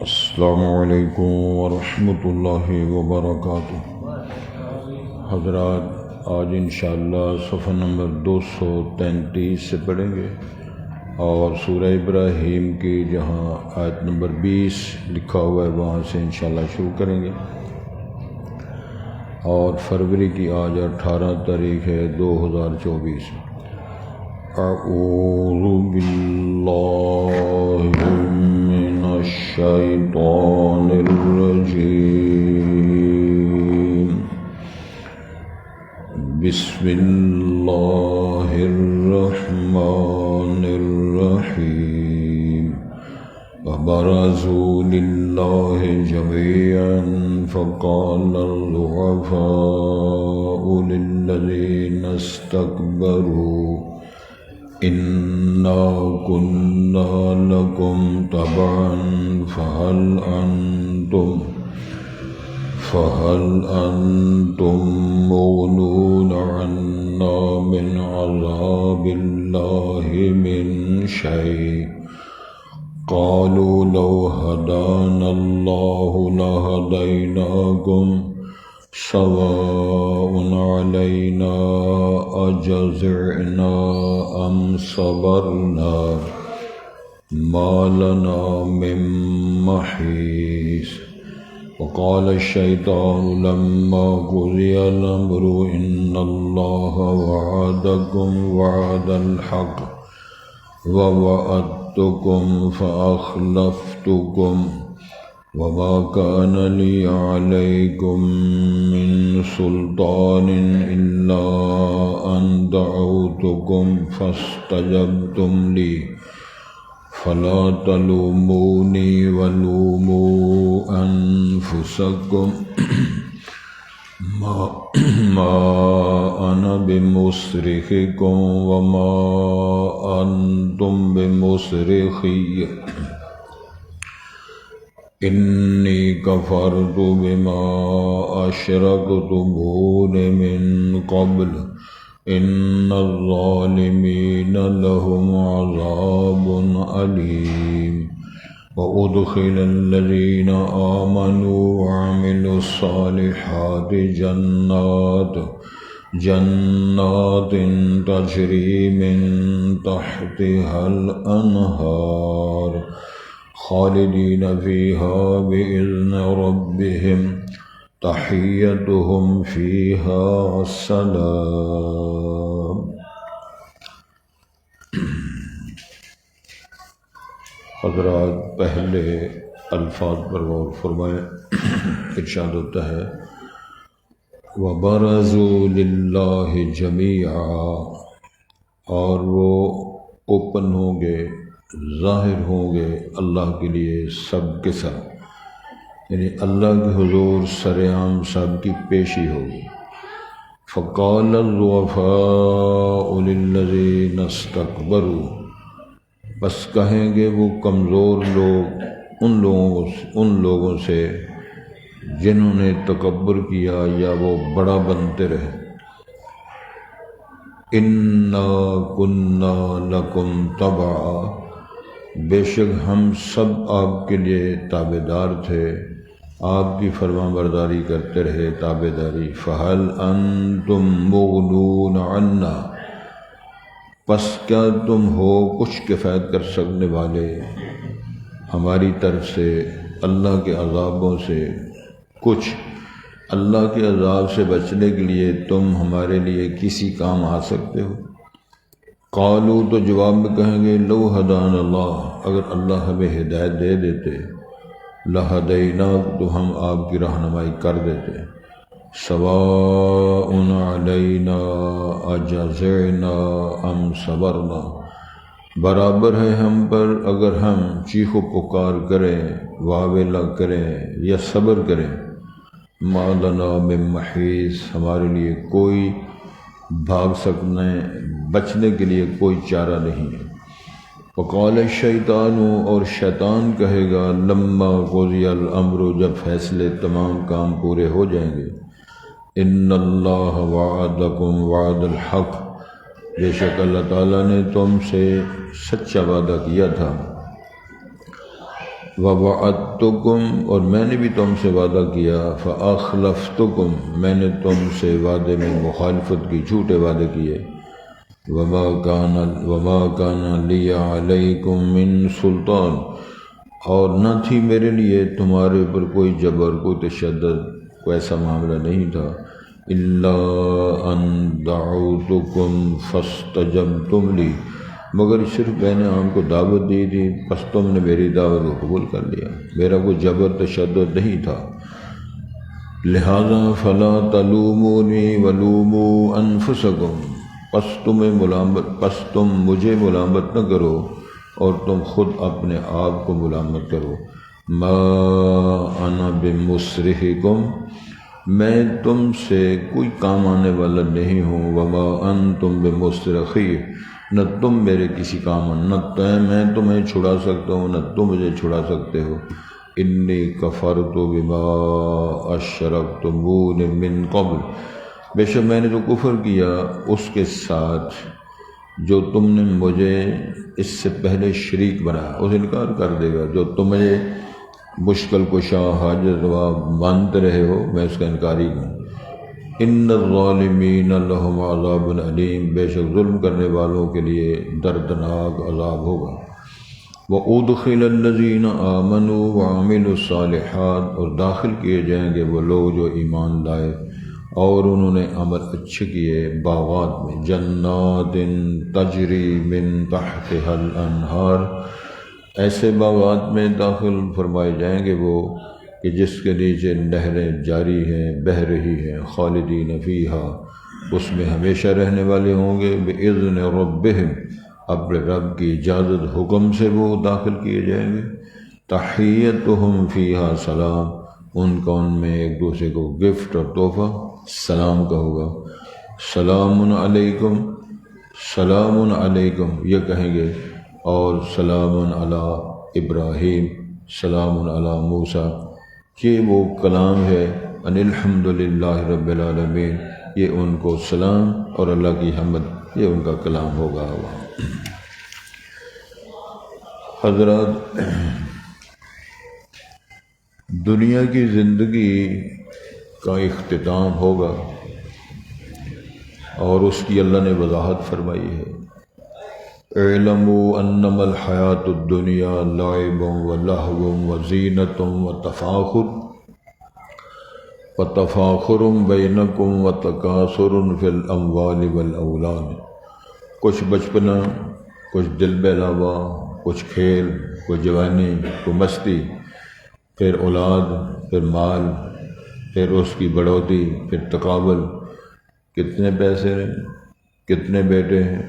السلام علیکم ورحمۃ اللہ وبرکاتہ۔ حضرات، آج انشاءاللہ صفحہ نمبر 233 سے پڑھیں گے اور سورہ ابراہیم کی جہاں آیت نمبر 20 لکھا ہوا ہے وہاں سے انشاءاللہ شروع کریں گے، اور فروری کی آج 18 تاریخ ہے 2024۔ اعوذ باللہ من الشیطان الرجیم، بسم اللہ الرحمن الرحیم۔ وبرزوا للہ جميعا فقال الضعفاء للذین استكبروا إنا كنا لكم تبعا فهل أنتم مغنون عنا من عذاب الله من شيء؟ قالوا لو هدانا الله لهديناكم سواء علينا أجزعنا أم صبرنا ما لنا من محيص۔ وقال الشيطان لما قضي الأمر إن الله وعدكم وعد الحق ووعدتكم فأخلفتكم وما كان لي عليكم من سلطان إلا أن دعوتكم فاستجبتم لي فلا تلوموني ولوموا أنفسكم ما أنا بمصرخكم وما أنتم بمصرخي إني كفرت بما أشركتمون من قبل إن الظالمين لهم عذاب أليم۔ وأدخل الذين آمنوا وعملوا الصالحات جنات تجري من تحتها الأنهار خالدين فيها بإذن ربهم تحيتهم فيها السلام۔ حضرات، پہلے الفاظ پر غور فرمائیں۔ ارشاد ہوتا ہے وَبَرَزُوا لِلَّهِ جَمِيعًا، اور وہ اوپن ہوں گے، ظاہر ہوں گے اللہ کے لیے سب کے سب، یعنی اللہ کے حضور سرعام سب کی پیشی ہوگی۔ فقال الضعفاء للذین استکبروا، بس کہیں گے وہ کمزور لوگ ان لوگوں سے جنہوں نے تکبر کیا یا وہ بڑا بنتے رہے۔ انا کنا لکم تبعا، بے شک ہم سب آپ کے لیے تابع دار تھے، آپ کی فرما برداری کرتے رہے، تابع داری۔ فہل انتم مغنون عنا، پس کیا تم ہو کچھ کفایت کر سکنے والے ہماری طرف سے اللہ کے عذابوں سے؟ کچھ اللہ کے عذاب سے بچنے کے لیے تم ہمارے لیے کسی کام آ سکتے ہو؟ قالوا، تو جواب میں کہیں گے لو ہدان اللہ، اگر اللہ ہمیں ہدایت دے دیتے، لہدیناک، تو ہم آپ کی رہنمائی کر دیتے۔ سواء علینا اجزعنا ام صبرنا، برابر ہے ہم پر اگر ہم چیخ و پکار کریں، واویلا کریں یا صبر کریں۔ ما لنا من محیص، ہمارے لیے کوئی بھاگ سکنے بچنے کے لیے کوئی چارہ نہیں ہے۔ وقال الشیطان، اور شیطان کہے گا، لما قضی الامر، جب فیصلے تمام کام پورے ہو جائیں گے، ان اللہ وعدکم وعد الحق، بے شک اللہ تعالیٰ نے تم سے سچا وعدہ کیا تھا، ووعدتکم، اور میں نے بھی تم سے وعدہ کیا، فاخلفتکم، میں نے تم سے وعدے میں مخالفت کی، جھوٹے وعدے کیے، وما کان لی علیکم من سلطان، اور نہ تھی میرے لیے تمہارے اوپر کوئی جبر، کوئی تشدد، کوئی ایسا معاملہ نہیں تھا، الا ان دعوتکم فاستجبتم لی، مگر صرف میں نے آپ کو دعوت دی تھی، پس تم نے میری دعوت کو قبول کر لیا، میرا کوئی جبر تشدد نہیں تھا، لہذا فلا تلومونی ولوموا انفسکم، پس تم مجھے ملامت نہ کرو اور تم خود اپنے آپ کو ملامت کرو، ما انا بمصرخکم، میں تم سے کوئی کام آنے والا نہیں ہوں، وما انتم بمصرخی، نہ تم میرے کسی کام، نہ میں تمہیں چھڑا سکتا ہوں نہ تم مجھے چھڑا سکتے ہو، انی کفرت بما اشرکتمون من قبل، بے شک میں نے جو کفر کیا اس کے ساتھ جو تم نے مجھے اس سے پہلے شریک بنایا، اس انکار کر دے گا، جو تم مجھے مشکل کشا حاجت روا مانتے رہے ہو، میں اس کا انکاری ہوں، ان الظالمین لہم عذاب علیم، بے شک ظلم کرنے والوں کے لیے دردناک عذاب ہوگا، وَأُدْخِلَ الَّذِينَ آمَنُوا وَعَمِلُوا الصَّالِحَاتِ، اور داخل کیے جائیں گے وہ لوگ جو ایمان لائے اور انہوں نے عمل اچھے کیے، باغات میں، جنات تجری من تحتها الانہار، ایسے باغات میں داخل فرمائے جائیں گے وہ کہ جس کے نیچے نہریں جاری ہیں، بہہ رہی ہیں، خالدین فیہا، اس میں ہمیشہ رہنے والے ہوں گے، بِإِذْنِ رَبِّهِمْ، اپنے رب کی اجازت حکم سے وہ داخل کیے جائیں گے، تحیتہم فیہا سلام، ان کا ان میں ایک دوسرے کو گفٹ اور تحفہ سلام کا ہوگا، سلام علیکم، سلام علیکم یہ کہیں گے، اور سلام علی ابراہیم، سلام علی موسیٰ، یہ وہ کلام ہے، ان الحمد للہ رب العالمین، یہ ان کو سلام اور اللہ کی حمد، یہ ان کا کلام ہوگا۔ حضرات، دنیا کی زندگی کا اختتام ہوگا اور اس کی اللہ نے وضاحت فرمائی ہے، اعلموا انما الحیات الدنیا لعب ولہو وزینۃ وتفاخر بینکم وتکاثر فی الاموال والاولاد، کچھ بچپنا، کچھ دل بہلاوا، کچھ کھیل، کچھ جوانی، کچھ مستی، پھر اولاد، پھر مال، پھر اس کی بڑھوتی، پھر تقابل، کتنے پیسے ہیں، کتنے بیٹے ہیں،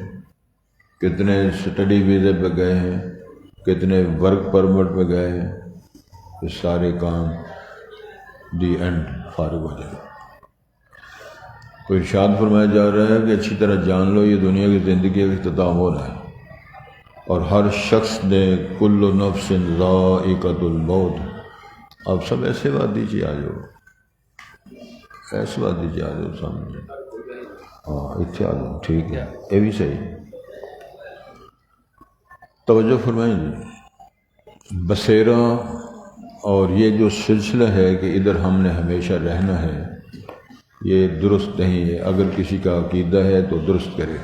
کتنے اسٹڈی ویزے پہ گئے ہیں، کتنے ورک پرمٹ پہ گئے ہیں، یہ سارے کام دی اینڈ فارغ ہو جائے۔ تو ارشاد فرمایا جا رہا ہے کہ اچھی طرح جان لو یہ دنیا کی زندگی کا اختتام ہو رہا ہے، اور ہر شخص نے کل نفس ذائقۃ الموت، آپ سب ایسے بات دیجیے آ جاؤ، ایسے بات دیجیے آ جاؤ سامنے، ہاں اتنے آ جاؤ، ٹھیک ہے، یہ بھی صحیح، توجہ فرمائیں جی، بصیرہ اور یہ جو سلسلہ ہے کہ ادھر ہم نے ہمیشہ رہنا ہے، یہ درست نہیں ہے، اگر کسی کا عقیدہ ہے تو درست کرے۔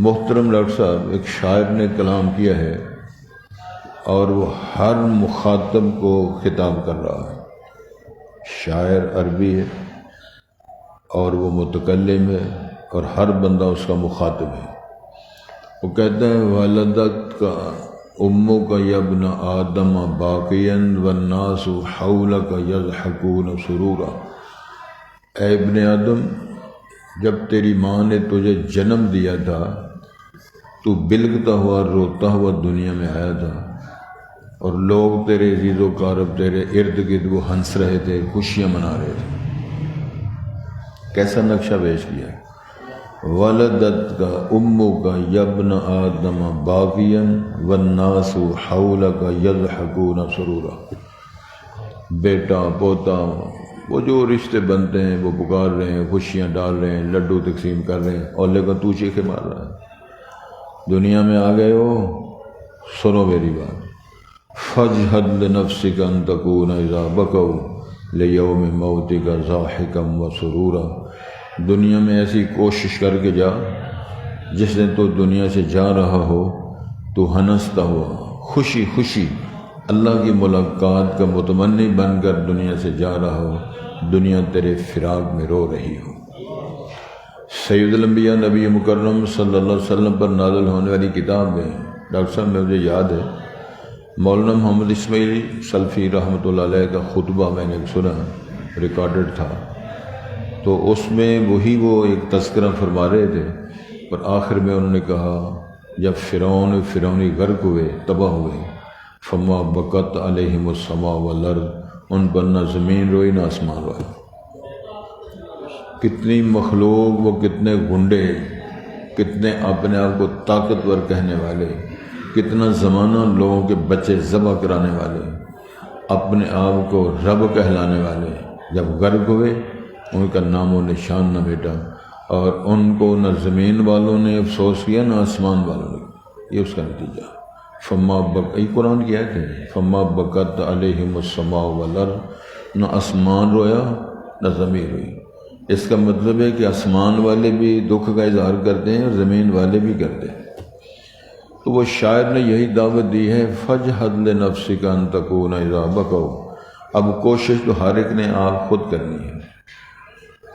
محترم ڈاکٹر صاحب، ایک شاعر نے کلام کیا ہے اور وہ ہر مخاطب کو خطاب کر رہا ہے، شاعر عربی ہے اور وہ متکلم ہے اور ہر بندہ اس کا مخاطب ہے۔ وہ کہتا ہے والدت کا امو کا یبن آدم باقین والناس حولک یضحکون سرورا، اے ابن آدم، جب تیری ماں نے تجھے جنم دیا تھا تو بلکتا ہوا روتا ہوا دنیا میں آیا تھا، اور لوگ تیرے عزیز و قارب تیرے ارد گرد وہ ہنس رہے تھے، خوشیاں منا رہے تھے۔ کیسا نقشہ پیش کیا ہے، ولدت کا امو کا یبن آدم باقیا والناس حولک یضحکون سرورا، بیٹا پوتا وہ جو رشتے بنتے ہیں وہ پکار رہے ہیں، خوشیاں ڈال رہے ہیں، لڈو تقسیم کر رہے ہیں، اور لیکن تو چیخے مار رہا ہے، دنیا میں آ گئے ہو، سنو میری بات، فاجہد لنفسک ان تکون اذا بکوا لیوم موتک ضاحکا وسرورا، دنیا میں ایسی کوشش کر کے جا جس دن تو دنیا سے جا رہا ہو تو ہنستا ہوا، خوشی خوشی اللہ کی ملاقات کا متمنی بن کر دنیا سے جا رہا ہو، دنیا تیرے فراق میں رو رہی ہو۔ سید الانبیاء نبی مکرم صلی اللہ علیہ وسلم پر نازل ہونے والی کتاب میں ڈاکٹر صاحب مجھے یاد ہے مولانا محمد اسماعیل سلفی رحمۃ اللہ علیہ کا خطبہ میں نے سنا، ریکارڈڈ تھا، تو اس میں وہی وہ ایک تذکرہ فرما رہے تھے، پر آخر میں انہوں نے کہا جب فرعونی غرق ہوئے، تباہ ہوئے، فما بکت علیہم السماء والارض، ان پر نہ زمین روئی نہ آسمان رویا، کتنی مخلوق، وہ کتنے گنڈے، کتنے اپنے آپ کو طاقتور کہنے والے، کتنا زمانہ لوگوں کے بچے ذبح کرانے والے، اپنے آپ کو رب کہلانے والے، جب غرق ہوئے ان کا نام و نشان نہ بیٹا، اور ان کو نہ زمین والوں نے افسوس کیا نہ آسمان والوں نے، یہ اس کا نتیجہ۔ یہ قرآن کی آیت ہے، فما بکت علیہم السماء والارض، نہ آسمان رویا نہ زمین روئی۔ اس کا مطلب ہے کہ آسمان والے بھی دکھ کا اظہار کرتے ہیں اور زمین والے بھی کرتے ہیں۔ تو وہ شاعر نے یہی دعوت دی ہے، فاجہد لنفسک ان تکون اذا بکوا، اب کوشش تو ہر ایک نے آپ خود کرنی ہے۔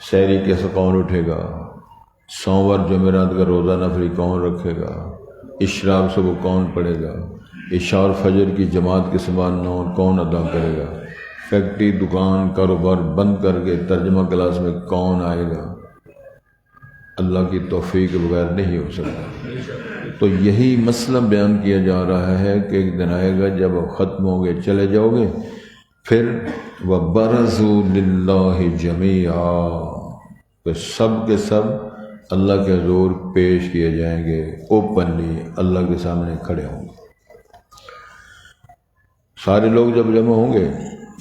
سحری کیسے کون اٹھے گا، سوموار جمعرات کا روزہ نفلی کون رکھے گا، اشراق صبح کون پڑھے گا، عشاء اور فجر کی جماعت کے سمان نون کون ادا کرے گا، فیکٹری دکان کاروبار بند کر کے ترجمہ کلاس میں کون آئے گا، اللہ کی توفیق کے بغیر نہیں ہو سکتا۔ تو یہی مسئلہ بیان کیا جا رہا ہے کہ ایک دن آئے گا جب آپ ختم ہو گے، چلے جاؤ گے، پھر وَبَرَزُوا لِلَّهِ جَمِيعًا، کہ سب کے سب اللہ کے حضور پیش کیے جائیں گے، اوپنلی اللہ کے سامنے کھڑے ہوں گے۔ سارے لوگ جب جمع ہوں گے،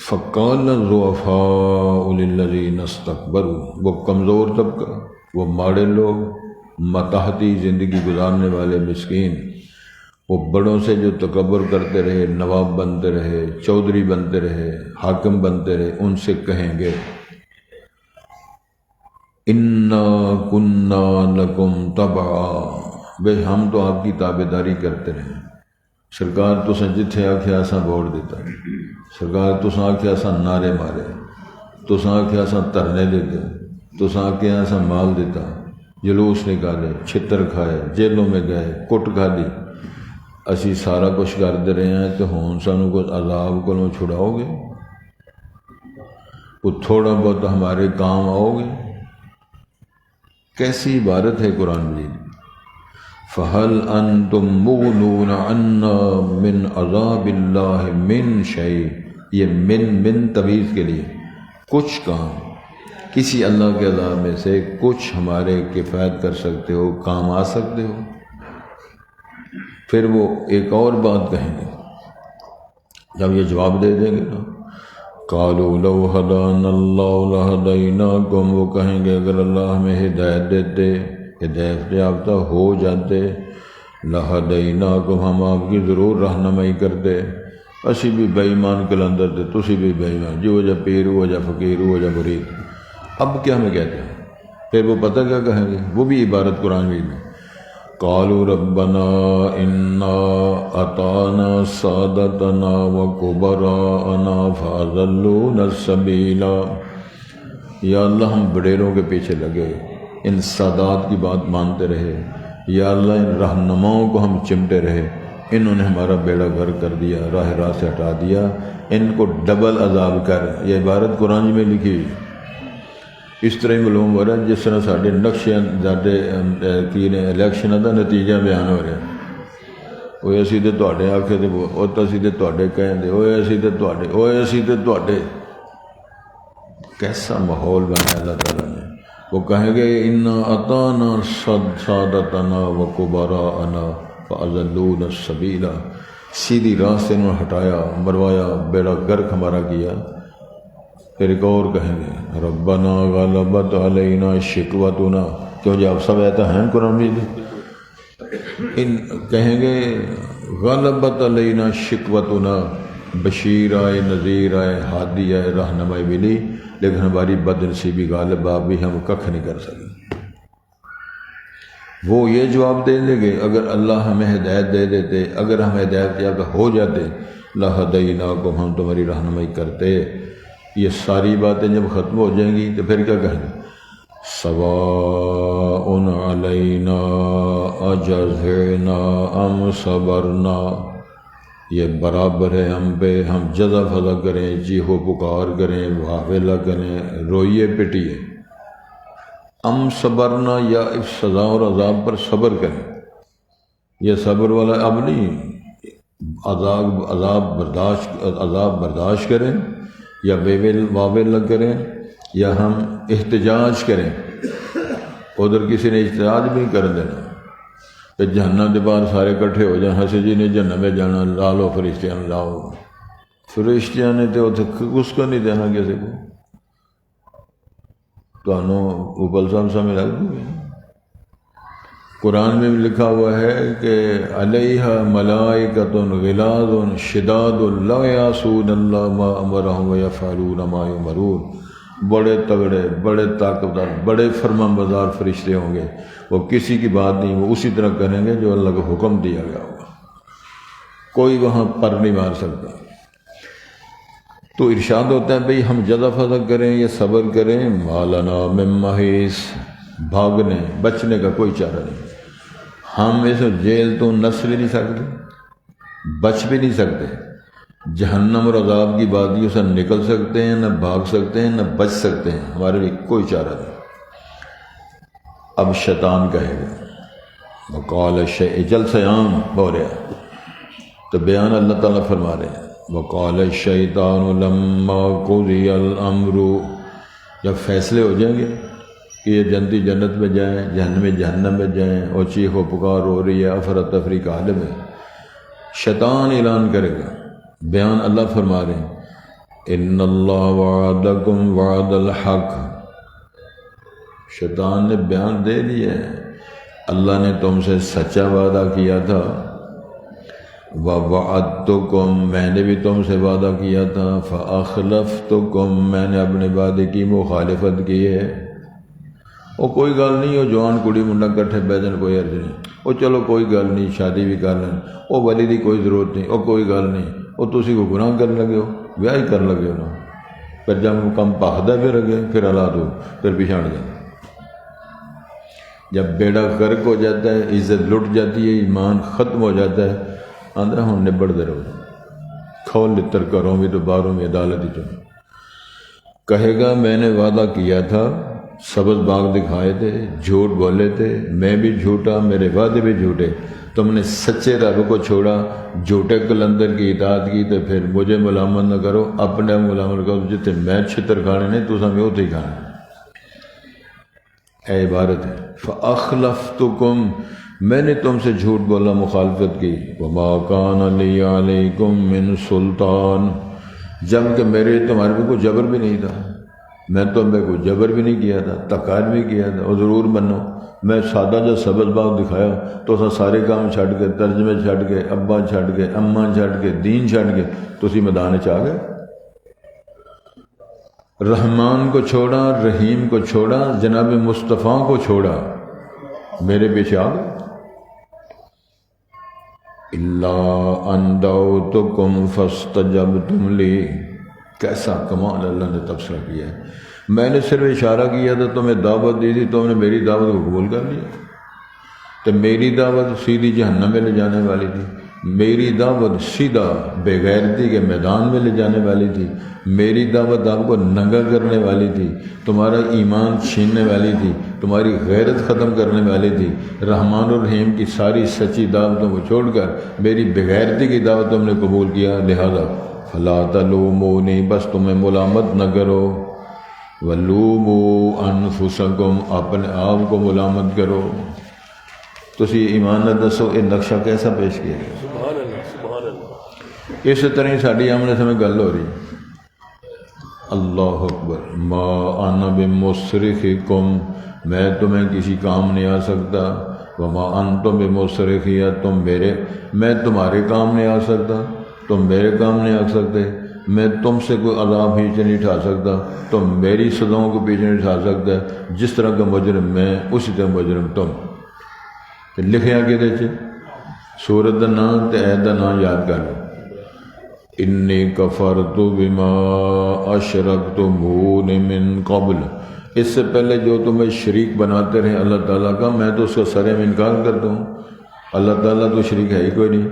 فَقَالَ الضُّعَفَاءُ لِلَّذِينَ اسْتَكْبَرُوا، وہ کمزور طبقہ، وہ ماڑے لوگ، متحدی زندگی گزارنے والے مسکین، وہ بڑوں سے جو تکبر کرتے رہے، نواب بنتے رہے، چودھری بنتے رہے، حاکم بنتے رہے، ان سے کہیں گے اِنَّا كُنَّا لَكُمْ تَبْعًا، بے ہم تو آپ کی تابعداری کرتے رہے، سرکار تساں جتھے آکھے اساں ووٹ دیتا، سرکار تساں آکھے اساں نعرے مارے، تساں آکھے اساں دھرنے دیتے، تساں آکھے اساں مال دیتا، جلوس نکالے، چھتر کھائے، جیلوں میں گئے، کٹ کھا دی، اسی سارا کچھ کرتے رہے ہیں، تو ہون سانوں کو عذاب کو چھڑاؤ گے، وہ تھوڑا بہت ہمارے کام آؤ گے؟ کیسی عبارت ہے قرآن مجید۔ فَهَلْ أَنْتُمْ مُغْنُونَ عَنَّا مِنْ عَذَابِ اللَّهِ مِنْ شَيْءٍ، یہ من تمیز کے لیے، کچھ کام، کسی اللہ کے عذاب میں سے کچھ ہمارے کفایت کر سکتے ہو، کام آ سکتے ہو؟ پھر وہ ایک اور بات کہیں گے جب یہ جواب دے دیں گے نا، قَالُوا لَوْ هَدَانَا اللَّهُ لَهَدَيْنَاكُمْ، وہ کہیں گے اگر اللہ ہمیں ہدایت دیتے، ہدایت یافتہ ہو جاتے، لَهَدَيْنَاكُمْ، ہم آپ کی ضرور رہنمائی کرتے، اسی بھی بے ایمان کلندر تھے، تسی بھی بے ایمان، جو جا پیر ہو جا فقیر ہو جا مرید۔ اب کیا ہمیں کہتے ہیں؟ پھر وہ پتہ کیا کہیں گے؟ وہ بھی عبارت قرآن میں، قالوا ربنا انا اطعنا سادتنا وکبراءنا فاضلونا السبیل، یا اللہ ہم بڑیروں کے پیچھے لگے، ان سادات کی بات مانتے رہے، یا اللہ ان رہنماؤں کو ہم چمٹے رہے، انہوں نے ہمارا بیڑا غرق کر دیا، راہ سے ہٹا دیا، ان کو ڈبل عذاب کر۔ یہ عبارت قرآن میں لکھی ہوئی۔ اس طرح معلوم ہو رہا ہے جس طرح سارے نقشے کی نے الیکشن کا نتیجہ بیان ہو رہا ہے، وہ اسی تے تواڈے آکھے تے وہ اسی تے تواڈے کہیں دے، اوے اسی تے تواڈے، اوے اسی تے تواڈے۔ کیسا ماحول بنایا اللہ تعالیٰ نے، وہ کہیں گے انا اطعنا سادتنا و کبراءنا فاضلونا السبیل، سیدھی راہ سے انہوں نے ہٹایا، مروایا، بیڑا گرک ہمارا کیا۔ پھر ایک اور کہیں گے ربنا غلبت علینا شکوتنا، کیوں جی آپ سب ایتا ہیں قرآن مجید، ان کہیں گے غلبت علینا شکوتنا، بشیر آئے، نذیر آئے، ہادی آئے، رہنمائی ملی، لیکن ہماری بد نصیبی غالب آ بھی ہم ککھ نہیں کر سکے۔ وہ یہ جواب دے دیں گے اگر اللہ ہمیں ہدایت دے دیتے، اگر ہم ہدایت یافتہ ہو جاتے لہدیناکم، ہم تمہاری رہنمائی کرتے۔ یہ ساری باتیں جب ختم ہو جائیں گی تو پھر کیا کہیں گے؟ سواء علینا اجزعنا ام صبرنا، یہ برابر ہے ہم پہ، ہم جزا فضا کریں، چیخو پکار کریں، واویلا کریں، روئیے پٹیے، ام صبرنا، یا اس سزا اور عذاب پر صبر کریں۔ یہ صبر والا اب نہیں، عذاب برداشت کریں، یا واویلا کریں، یا ہم احتجاج کریں۔ ادھر کسی نے احتجاج بھی کر دینا کہ جہنم کے باہر سارے کٹھے ہو جائیں، ہنسی جی نے جہنم میں جانا، لا لو فرشتیاں لاؤ، فرشتیاں نے تو اس کو نہیں دینا کسی کو، تو اوپل صاحب سمجھ لگ گئی۔ قرآن میں بھی لکھا ہوا ہے کہ علیہ ملائکۃ غلاظ شداد لا یعصون اللہ ما امرہم ویفعلون ما یؤمرون، بڑے تگڑے، بڑے طاقتور، بڑے فرمان بردار فرشتے ہوں گے، وہ کسی کی بات نہیں، وہ اسی طرح کریں گے جو اللہ کا حکم دیا گیا ہوگا، کوئی وہاں پر نہیں مار سکتا۔ تو ارشاد ہوتا ہے بھئی ہم جزا فضا کریں یا صبر کریں، ما لنا من محیص، بھاگنے بچنے کا کوئی چارہ نہیں۔ ہم اس جیل تو نس بھی نہیں سکتے، بچ بھی نہیں سکتے، جہنم اور عذاب کی وادیوں سے نکل سکتے ہیں، نہ بھاگ سکتے ہیں، نہ بچ سکتے ہیں، ہمارے لیے کوئی چارہ نہیں۔ اب شیطان کہے گا وقال جلسہ عام ہو رہا ہے، تو بیان اللہ تعالیٰ فرما رہے ہیں وقال الشیطان لما قضی الامر، جب فیصلے ہو جائیں گے کہ یہ جنتی جنت میں جائیں، جہنم میں جائیں، اور چیخ و پکار ہو رہی ہے، افراتفری کا عالم ہے، شیطان اعلان کرے گا، بیان اللہ فرما رہے ہیں ان اللہ وعدکم وعد الحق، شیطان نے بیان دے دیا ہے اللہ نے تم سے سچا وعدہ کیا تھا، وَوَعَدْتُكُمْ، میں نے بھی تم سے وعدہ کیا تھا، فَأَخْلَفْتُكُمْ، میں نے اپنے وعدے کی مخالفت کی ہے۔ وہ کوئی گل نہیں، وہ جوان کڑی منڈا کٹھے بیٹھن کوئی عرض نہیں، وہ چلو کوئی گل نہیں، شادی بھی کر لیں، وہ ولی دی کوئی ضرورت نہیں، وہ کوئی گل نہیں، وہ تسی کو گناہ کر لگے ہو، بیاہ ہی کر لگے ہو نا، پھر جب کم پاخدہ پھر اگے پھر اولاد ہو پھر پچھاڑ جائے۔ جب بیڑا غرق ہو جاتا ہے، عزت لٹ جاتی ہے، ایمان ختم ہو جاتا ہے، آندھا ہوں نبڑ دے رہو، کھول لتر کروں بھی تو باروں میں عدالت ہی چاہوں، کہے گا میں نے وعدہ کیا تھا، سبز باغ دکھائے تھے، جھوٹ بولے تھے، میں بھی جھوٹا، میرے وعدے بھی جھوٹے، تم نے سچے رب کو چھوڑا، جھوٹے کلندر کی اطاعت کی، تو پھر مجھے ملامت نہ کرو، اپنے ملامت کرو، جتنے میں چھتر کھانے نہیں تو سمجھو تھی کھانے۔ اے عبارت ہے فَأَخْلَفْتُكُمْ، میں نے تم سے جھوٹ بولا، مخالفت کی، وَمَا كَانَ لِي عَلَيْكُمْ مِنْ سُلْطَان، جبکہ میرے تمہارے پہ کوئی جبر بھی نہیں تھا، میں تم پہ کوئی جبر بھی نہیں کیا تھا، تقاعد بھی کیا تھا، اور ضرور بنو، میں سادہ جو سبز باغ دکھایا تو سارے کام چھڑ کے، ترجمے چھڑ کے، ابا چھڑ کے، اماں چھڑ کے، دین چھڑ کے تسی میدان چ آ گئے، رحمان کو چھوڑا، رحیم کو چھوڑا، جناب مصطفیٰ کو چھوڑا، میرے پیچھے آ گئے۔ اللہ ان دعوتکم فاستجبتم لی، کیسا کمال اللہ نے تبصرہ کیا ہے، میں نے صرف اشارہ کیا تھا، تمہیں دعوت دی تھی، تم نے میری دعوت کو قبول کر لیا، تو میری دعوت سیدھی جہنم میں لے جانے والی تھی، میری دعوت سیدھا بے غیرتی کے میدان میں لے جانے والی تھی، میری دعوت آپ کو ننگا کرنے والی تھی، تمہارا ایمان چھیننے والی تھی، تمہاری غیرت ختم کرنے والی تھی، رحمان الرحیم کی ساری سچی دعوتوں کو چھوڑ کر میری بے غیرتی کی دعوت تم نے قبول کیا، لہذا فلا تلومونی، بس تمہیں ملامت نہ کرو، وَلُومُوا أَنفُسَكُمْ اپنے آپ کو ملامت کرو. تسی ایمان نہ دسو یہ نقشہ کیسا پیش کیا گیا. سبحان اللہ سبحان اللہ. اس طرح ساری آمنے سے میں گل ہو رہی. اللہ اکبر. ما انا بمصرخکم میں تمہیں کسی کام نہیں آ سکتا. وما انتم بمصرخی میں تمہارے کام نہیں آ سکتا، تم میرے کام نہیں آ سکتے. میں تم سے کوئی عذاب پیچھے نہیں اٹھا سکتا، تم میری سزاؤں کو پیچھے نہیں اٹھا سکتا. جس طرح کا مجرم میں اسی طرح مجرم تم. لکھیا کہ سورت کا نام تے عید کا نام یاد کر لو. انی کفرت بما اشرکتمون من قبل. اس سے پہلے جو تمہیں شریک بناتے رہے اللہ تعالیٰ کا، میں تو اس کا سرے میں انکار کرتا ہوں. اللہ تعالیٰ تو شریک ہے ہی کوئی نہیں.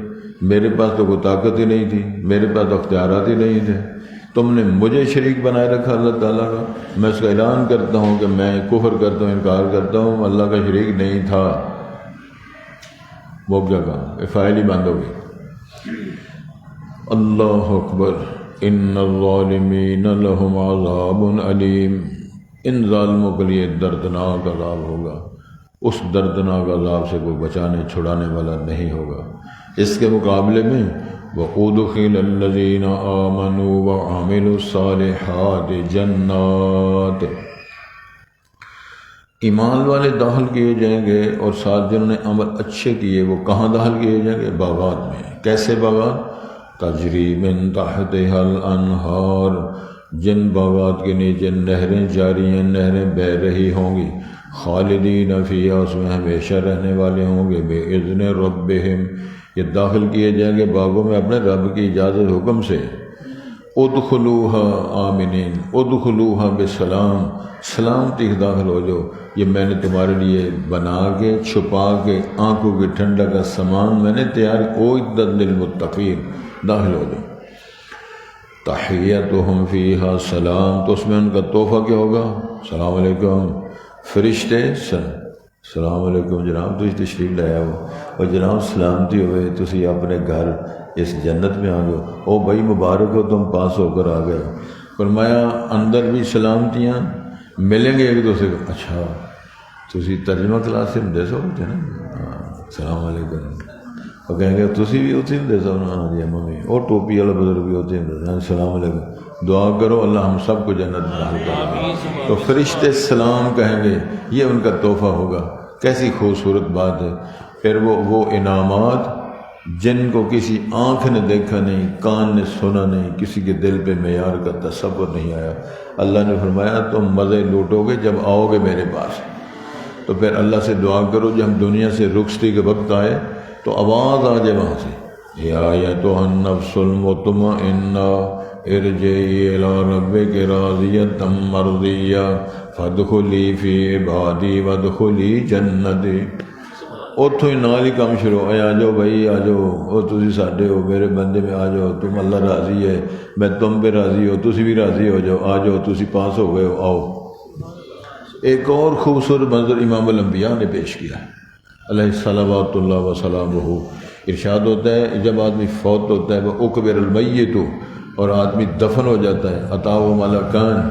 میرے پاس تو کوئی طاقت ہی نہیں تھی، میرے پاس اختیارات ہی نہیں تھے. تم نے مجھے شریک بنائے رکھا اللہ تعالیٰ کا. میں اس کا اعلان کرتا ہوں کہ میں کفر کرتا ہوں، انکار کرتا ہوں، اللہ کا شریک نہیں تھا. وہ کیا کہا، فائل ہی بند ہو گئی. اللہ اکبر. ان الظالمین لهم عذاب علیم. ان ظالموں کے لیے دردناک عذاب ہوگا. اس دردناک عذاب سے کوئی بچانے چھڑانے والا نہیں ہوگا. اس کے مقابلے میں وَأُدْخِلَ الَّذِينَ آمَنُوا وَعَمِلُوا الصَّالِحَاتِ جَنَّاتٍ. ایمان والے داخل کیے جائیں گے اور ساتھ جنہوں نے عمل اچھے کیے وہ کہاں داخل کیے جائیں گے؟ باغات میں. کیسے باغات؟ تجری من تحتها الانہار. جن باغات کے نیچے نہریں جاری ہیں، نہریں بہہ رہی ہوں گی. خالدین فیہا، اس میں ہمیشہ رہنے والے ہوں گے. بإذن ربہم، یہ داخل کیے جائیں گے باغوں میں اپنے رب کی اجازت حکم سے. ادخلوہا آمنین، ادخلوہا بسلام، سلامتی سے داخل ہو جاؤ. یہ میں نے تمہارے لیے بنا کے چھپا کے آنکھوں کی ٹھنڈا کا سامان میں نے تیار. اعدت للمتقین، داخل ہو جاؤ. تحیتہم فیہا سلام، تو اس میں ان کا تحفہ کیا ہوگا؟ السلام علیکم. فرشتے السلام علیکم جناب، تھی تشریف لایا ہو اور جناب سلامتی ہوئے، تسی اپنے گھر اس جنت میں آ گئے. او بھائی مبارک ہو، تم پاس ہو کر آ گئے. فرمایا اندر بھی سلامتیاں ملیں گے ایک دوسرے کو. اچھا تسی ترجمہ کلاس سے دے سو نا. السلام علیکم. اور کہیں گے تسی بھی ہوتی دے سو نا. ہاں جی ممی. اور ٹوپی والا بزرگ بھی ہوتے ہیں. السلام علیکم. دعا کرو اللہ ہم سب کو جنت میں داخل کرے. تو فرشتے سلام کہیں گے، یہ ان کا تحفہ ہوگا. کیسی خوبصورت بات ہے. پھر وہ انعامات جن کو کسی آنکھ نے دیکھا نہیں، کان نے سنا نہیں، کسی کے دل پہ معیار کا تصور نہیں آیا. اللہ نے فرمایا تم مزے لوٹو گے جب آؤ گے میرے پاس. تو پھر اللہ سے دعا کرو جب ہم دنیا سے رخصتی کے وقت آئے تو آواز آ جائے وہاں سے، یا ایتھا النفس المطمئنہ ارجعی الی ربک راضیۃ مرضیہ فادخلی فی عبادی وادخلی جنتی. اتوں ہی نال ہی کام شروع. اے آ جاؤ بھائی، آ جاؤ، او تسی ساڈے ہو، میرے بندے میں آ جاؤ. تم اللہ راضی ہے، میں تم پہ راضی ہو، تسی بھی راضی ہو جاؤ. آ جاؤ، تسی پاس ہو گئے ہو، آؤ. ایک اور خوبصورت منظر امام الانبیاء نے پیش کیا علیہ صلوات اللہ وسلامہ. ارشاد ہوتا ہے جب آدمی فوت ہوتا ہے وہ اکبر المیت، اور آدمی دفن ہو جاتا ہے. عطا و ملکان.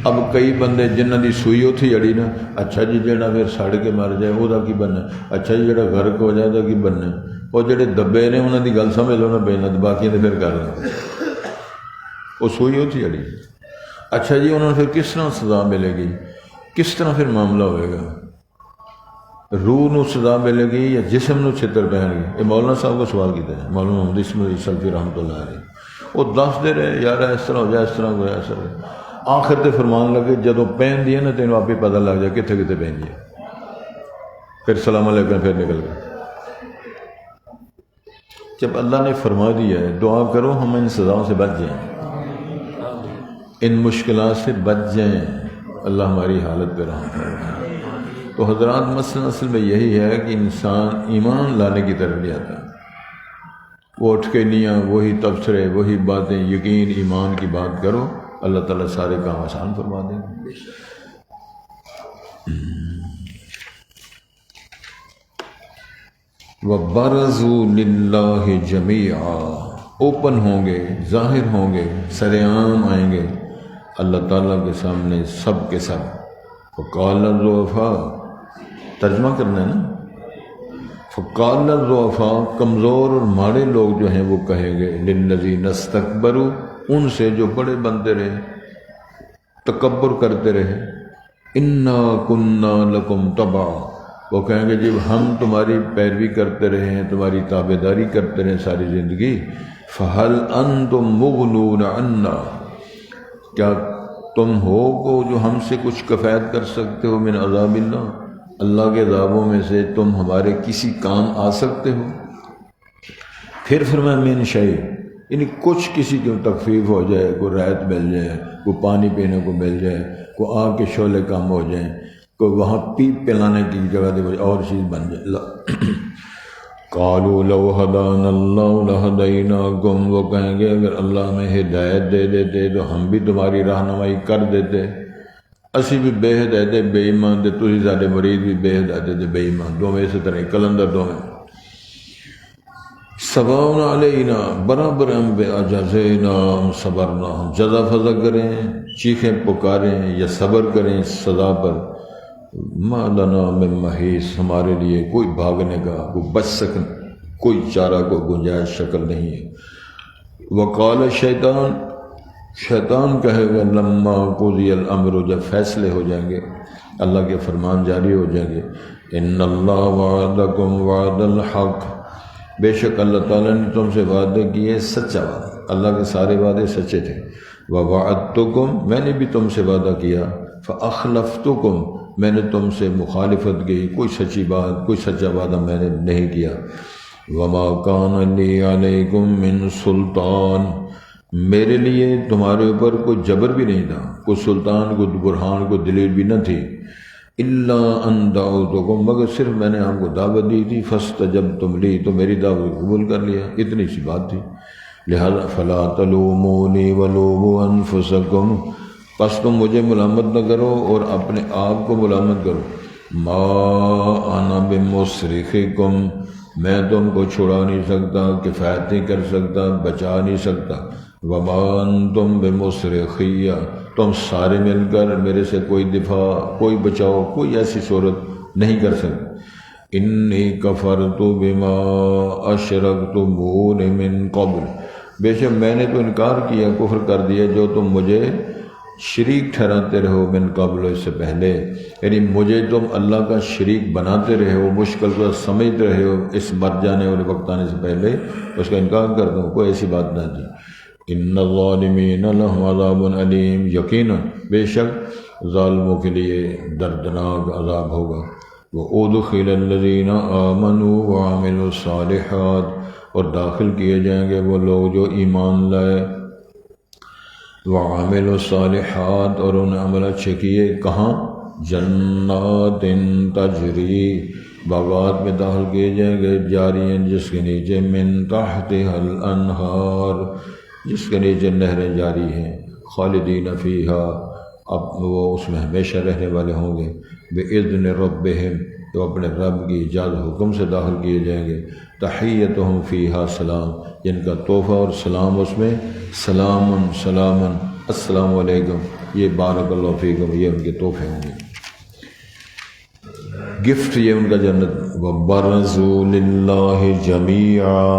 اب کئی بندے جنہاں دی سوئی اتھی جڑی نا، اچھا جی جڑا پھر سڑ کے مر جائے وہ دا کی بننا. اچھا جی جڑا غرق ہو جائے دا کی بننا. وہ جڑے دبے نے انہاں دی گل سمجھ لو نا بے نت، باقی نے پھر کر لیں. وہ سوئی اتھی جڑی. اچھا جی انہوں نے پھر کس طرح سزا ملے گی، کس طرح پھر معاملہ ہوئے گا؟ روح نو سزا ملے گی یا جسم نو چھتر پہن گی؟ یہ مولانا صاحب کو سوال کیتا ہے، مولانا محمد اسماعیل سلفی رحمۃ اللہ علیہ. وہ دس دے رہے یار اس طرح ہو جائے، اس طرح ہو جائے، اس طرح. آخر تے فرمان لگے جدوں پہن دی ہے نا تینوں آپ ہی پتہ لگ جائے کتنے کتنے پہن دی ہے. پھر سلام علیکم پھر نکل گئے. جب اللہ نے فرما دیا ہے دعا کرو ہم ان سزاؤں سے بچ جائیں، ان مشکلات سے بچ جائیں، اللہ ہماری حالت پہ رحم کرے. تو حضرات مسئلہ اصل میں یہی ہے کہ انسان ایمان لانے کی طرف نہیں آتا. وہ اٹھ کے نیاں، وہی تبصرے، وہی باتیں، یقین ایمان کی بات کرو، اللہ تعالیٰ سارے کام آسان فرما دیں گے. وَبَرَزُوا لِلَّهِ جَمِيعًا، اوپن ہوں گے، ظاہر ہوں گے، سر عام آئیں گے اللہ تعالیٰ کے سامنے سب کے سب. فقال الضعفاء، ترجمہ کرنا ہے نا. فقال الضعفاء، کمزور اور ماڑے لوگ جو ہیں وہ کہیں گے للذین استکبروا، ان سے جو بڑے بنتے رہے، تکبر کرتے رہے، انا کنا لکم تبعا، وہ کہیں گے جب ہم تمہاری پیروی کرتے رہے ہیں، تمہاری تابع داری کرتے رہے ساری زندگی، فہل انتم مغنون عنا، کیا تم ہو کو جو ہم سے کچھ کفایت کر سکتے ہو من عذاب اللہ، اللہ کے عذابوں میں سے تم ہمارے کسی کام آ سکتے ہو؟ پھر فرمایا من شیء، یعنی کچھ کسی کی تخفیف ہو جائے، کوئی رعایت مل جائے، کوئی پانی پینے کو مل جائے، کوئی آگ کے شعلے کم ہو جائیں، کوئی وہاں پیپ پلانے کی جگہ دے اور چیز بن جائے. قالوا لو ہدانا اللہ لہدیناکم، وہ کہیں گے اگر اللہ ہمیں ہدایت دے دیتے تو ہم بھی تمہاری رہنمائی کر دیتے. اسی بھی بے ہدایت بے ایمان دے، تسی سارے مرید بھی بے ہدایت دے بے ایمان، دونوں اسی طرح کلندر دونوں. سواء علینا، برابر ہم بے اجزینا ہم صبرنا، ہم جزا فضا کریں، چیخیں پکاریں یا صبر کریں سزا پر. ما لنا من محیص، ہمارے لیے کوئی بھاگنے کا، کوئی بچ سکن، کوئی چارہ، کوئی گنجائش شکل نہیں ہے. وقال الشیطان، شیطان کہے گا لما قضی الامر، جب فیصلے ہو جائیں گے، اللہ کے فرمان جاری ہو جائیں گے، ان اللہ وعدکم وعد الحق، بے شک اللہ تعالیٰ نے تم سے وعدے کیے سچا وعدہ، اللہ کے سارے وعدے سچے تھے. ووعدتکم، میں نے بھی تم سے وعدہ کیا، فاخلفتکم، میں نے تم سے مخالفت کی، کوئی سچی بات، کوئی سچا وعدہ میں نے نہیں کیا. وما کان لی علیکم من سلطان، میرے لیے تمہارے اوپر کوئی جبر بھی نہیں تھا، کوئی سلطان، کوئی برہان، کوئی دلیل بھی نہ تھی. الا ان دعوتکم، مگر صرف میں نے آپ کو دعوت دی تھی، فاستجبتم لی، تو میری دعوت قبول کر لیا، اتنی سی بات تھی. لہذا فلا تلومونی ولوموا انفسکم، پس تم مجھے ملامت نہ کرو اور اپنے آپ کو ملامت کرو. ما انا بمصرخکم، میں تم کو چھڑا نہیں سکتا، کفایت نہیں کر سکتا، بچا نہیں سکتا. وما انتم بمصرخی، تم سارے مل کر میرے سے کوئی دفاع، کوئی بچاؤ، کوئی ایسی صورت نہیں کر سکتے. انی کفرت بما اشرکتمون من قبل، بے شک میں نے تو انکار کیا، کفر کر دیا جو تم مجھے شریک ٹھہراتے رہو من قبل، اس سے پہلے، یعنی مجھے تم اللہ کا شریک بناتے رہے ہو، مشکل کو سمجھتے رہے ہو، اس مر جانے والے وقت آنے سے پہلے اس کا انکار کر دو، کوئی ایسی بات نہ تھی. ان الظالمین لهم عذاب علیم، یقیناً بے شک ظالموں کے لیے دردناک عذاب ہوگا. وَأُدْخِلَ الَّذِينَ آمَنُوا وَعَمِلُوا الصَّالِحَاتِ، اور داخل کیے جائیں گے وہ لوگ جو ایمان لائے، وَعَمِلُوا الصَّالِحَاتِ، اور انہیں عمل اچھے کیے، کہاں؟ جنات تجری، باغات میں داخل کیے جائیں گے، جاری ہیں جس کے نیچے من تحتها الانہار، جس کے نیچے نہریں جاری ہیں، خالدین فیہا، اب وہ اس میں ہمیشہ رہنے والے ہوں گے، بِإِذْنِ رَبِّهِمْ، تو اپنے رب کی اجازت حکم سے داخل کیے جائیں گے. تحیتہم فیہا سلام، جن کا تحفہ اور سلام اس میں سلام سلام، السلام علیکم، یہ بارک اللہ فیکم، یہ ان کے تحفے ہوں گے، گفٹ یہ ان کا جنت. وَبَرَزُوا لِلَّهِ جَمِيعًا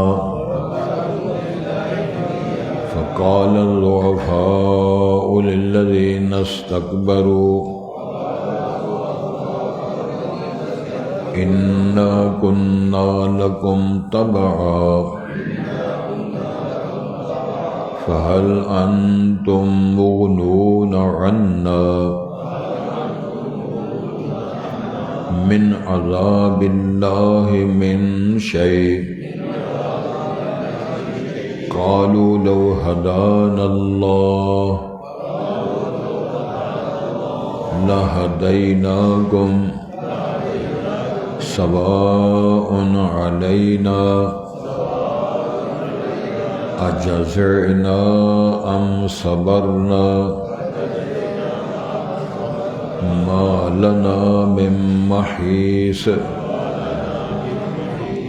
فَقَالَ الضُّعَفَاءُ لِلَّذِينَ اسْتَكْبَرُوا إِنَّا كُنَّا لَكُمْ تَبَعًا فَهَلْ أَنْتُمْ مُغْنُونَ عَنَّا مِنْ عَذَابِ اللَّهِ مِنْ شَيْءٍ قَالُوا لَوْ هَدَانَا اللَّهُ لَهَدَيْنَاكُمْ سواء علینا اجزعنا ام صبرنا ما لنا من محیص.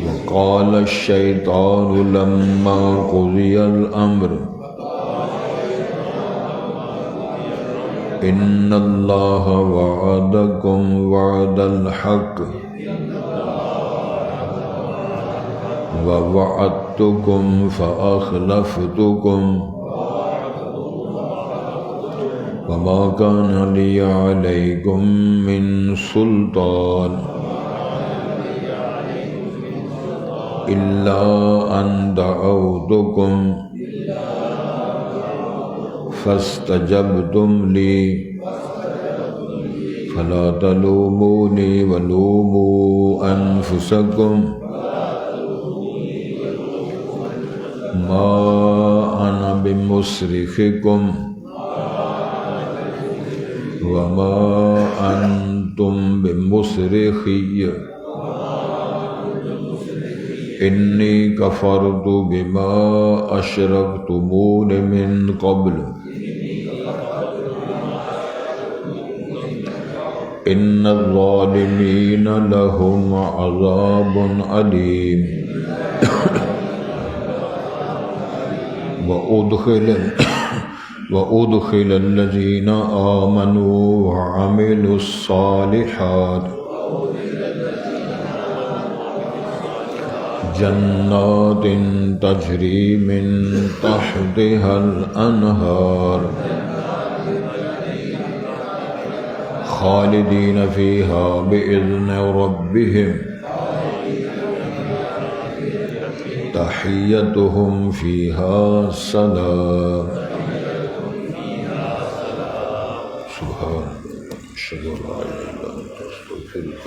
وقال الشیطان لما قضی الامر إن الله وعدكم وعد الحق ووعدتكم فأخلفتكم وما كان لي عليكم من سلطان إلا أن دعوتكم فاستجبتم لي فلا تلوموني ولوموا أنفسكم ما أنا بمصرخكم وما أنتم بمصرخي إني كفرت بما أشركتمون من قبل إن الظالمين لهم عذاب أليم وأدخل الذين آمنوا وعملوا الصالحات جنات تجري من تحتها الأنهار خالدين فيها بإذن ربهم تحيتهم فيها سلام سبحان الله أشهد أن لا إله إلا أنت أستغفرك